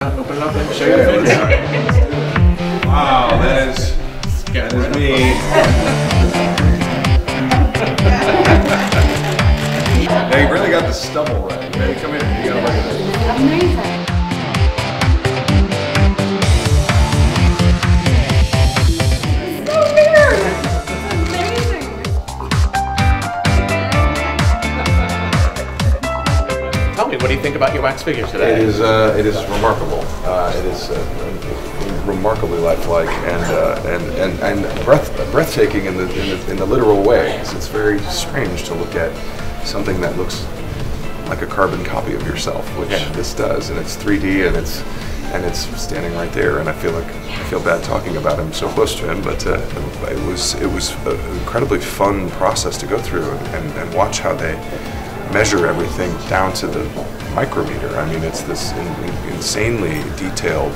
Open it up and show you the face. Wow, that is me. Now you really got the stubble right. You ready? Come here. You gotta look at this. Amazing. Tell me, what do you think about your wax figure today? It is remarkable. It is remarkably lifelike and breathtaking in the literal way. It's very strange to look at something that looks like a carbon copy of yourself, which this does, and it's 3D and it's standing right there. And I feel bad talking about him so close to him, but it was an incredibly fun process to go through and watch how they measure everything down to the micrometer. I mean, it's this insanely detailed